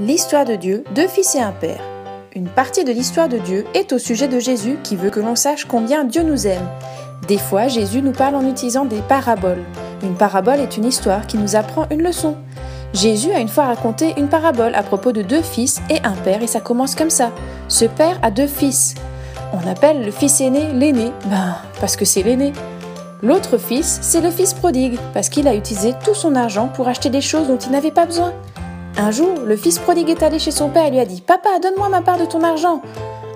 L'histoire de Dieu, deux fils et un père. Une partie de l'histoire de Dieu est au sujet de Jésus qui veut que l'on sache combien Dieu nous aime. Des fois, Jésus nous parle en utilisant des paraboles. Une parabole est une histoire qui nous apprend une leçon. Jésus a une fois raconté une parabole à propos de deux fils et un père et ça commence comme ça. Ce père a deux fils. On appelle le fils aîné l'aîné, parce que c'est l'aîné. L'autre fils, c'est le fils prodigue, parce qu'il a utilisé tout son argent pour acheter des choses dont il n'avait pas besoin. Un jour, le fils prodigue est allé chez son père et lui a dit « Papa, donne-moi ma part de ton argent !»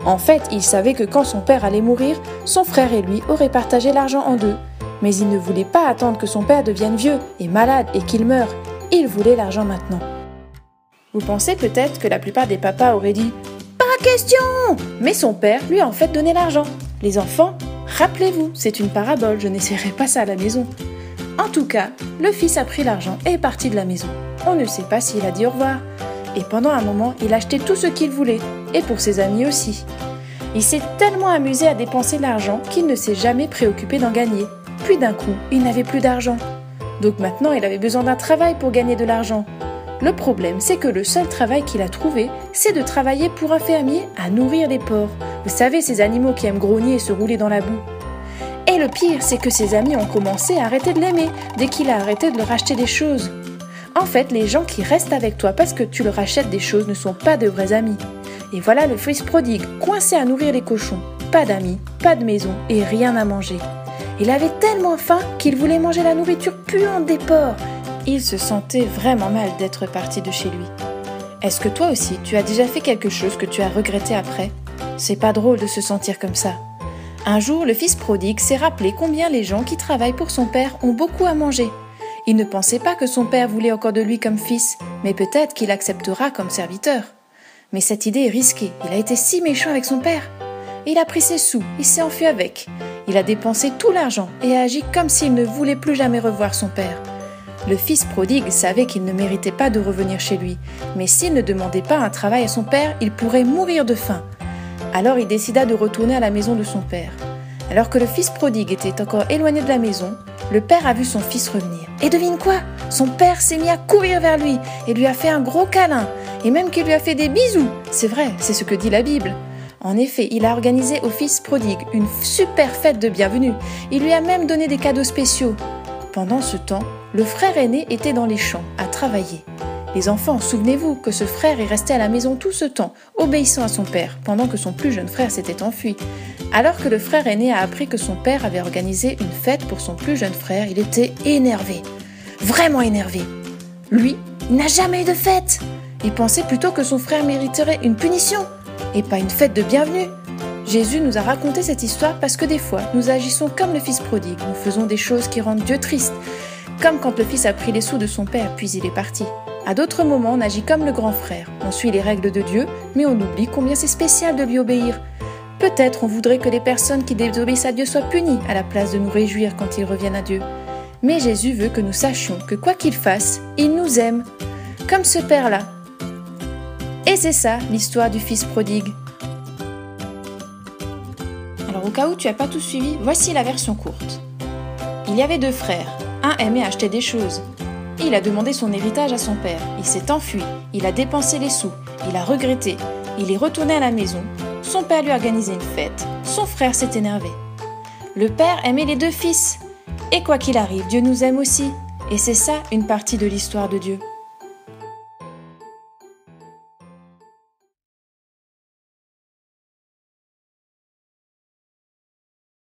En fait, il savait que quand son père allait mourir, son frère et lui auraient partagé l'argent en deux. Mais il ne voulait pas attendre que son père devienne vieux et malade et qu'il meure. Il voulait l'argent maintenant. Vous pensez peut-être que la plupart des papas auraient dit « Pas question !» Mais son père lui a en fait donné l'argent. Les enfants, rappelez-vous, c'est une parabole, je n'essaierai pas ça à la maison. En tout cas, le fils a pris l'argent et est parti de la maison. On ne sait pas s'il a dit au revoir. Et pendant un moment, il a acheté tout ce qu'il voulait, et pour ses amis aussi. Il s'est tellement amusé à dépenser l'argent qu'il ne s'est jamais préoccupé d'en gagner. Puis d'un coup, il n'avait plus d'argent. Donc maintenant, il avait besoin d'un travail pour gagner de l'argent. Le problème, c'est que le seul travail qu'il a trouvé, c'est de travailler pour un fermier à nourrir les porcs. Vous savez, ces animaux qui aiment grogner et se rouler dans la boue. Et le pire, c'est que ses amis ont commencé à arrêter de l'aimer dès qu'il a arrêté de leur acheter des choses. En fait, les gens qui restent avec toi parce que tu leur achètes des choses ne sont pas de vrais amis. Et voilà le fils prodigue, coincé à nourrir les cochons. Pas d'amis, pas de maison et rien à manger. Il avait tellement faim qu'il voulait manger la nourriture puante des porcs. Il se sentait vraiment mal d'être parti de chez lui. Est-ce que toi aussi, tu as déjà fait quelque chose que tu as regretté après ? C'est pas drôle de se sentir comme ça. Un jour, le fils prodigue s'est rappelé combien les gens qui travaillent pour son père ont beaucoup à manger. Il ne pensait pas que son père voulait encore de lui comme fils, mais peut-être qu'il acceptera comme serviteur. Mais cette idée est risquée, il a été si méchant avec son père. Il a pris ses sous, il s'est enfui avec. Il a dépensé tout l'argent et a agi comme s'il ne voulait plus jamais revoir son père. Le fils prodigue savait qu'il ne méritait pas de revenir chez lui, mais s'il ne demandait pas un travail à son père, il pourrait mourir de faim. Alors il décida de retourner à la maison de son père. Alors que le fils prodigue était encore éloigné de la maison, le père a vu son fils revenir. Et devine quoi ? Son père s'est mis à courir vers lui et lui a fait un gros câlin, et même qu'il lui a fait des bisous. C'est vrai, c'est ce que dit la Bible. En effet, il a organisé au fils prodigue une super fête de bienvenue. Il lui a même donné des cadeaux spéciaux. Pendant ce temps, le frère aîné était dans les champs à travailler. Les enfants, souvenez-vous que ce frère est resté à la maison tout ce temps, obéissant à son père, pendant que son plus jeune frère s'était enfui. Alors que le frère aîné a appris que son père avait organisé une fête pour son plus jeune frère, il était énervé. Vraiment énervé. Lui, il n'a jamais eu de fête. Il pensait plutôt que son frère mériterait une punition, et pas une fête de bienvenue. Jésus nous a raconté cette histoire parce que des fois, nous agissons comme le fils prodigue. Nous faisons des choses qui rendent Dieu triste, comme quand le fils a pris les sous de son père, puis il est parti. À d'autres moments, on agit comme le grand frère. On suit les règles de Dieu, mais on oublie combien c'est spécial de lui obéir. Peut-être on voudrait que les personnes qui désobéissent à Dieu soient punies à la place de nous réjouir quand ils reviennent à Dieu. Mais Jésus veut que nous sachions que quoi qu'il fasse, il nous aime, comme ce père-là. Et c'est ça l'histoire du fils prodigue. Alors au cas où tu n'as pas tout suivi, voici la version courte. Il y avait deux frères. Un aimait acheter des choses. Il a demandé son héritage à son père. Il s'est enfui. Il a dépensé les sous. Il a regretté. Il est retourné à la maison. Son père lui a organisé une fête. Son frère s'est énervé. Le père aimait les deux fils. Et quoi qu'il arrive, Dieu nous aime aussi. Et c'est ça une partie de l'histoire de Dieu.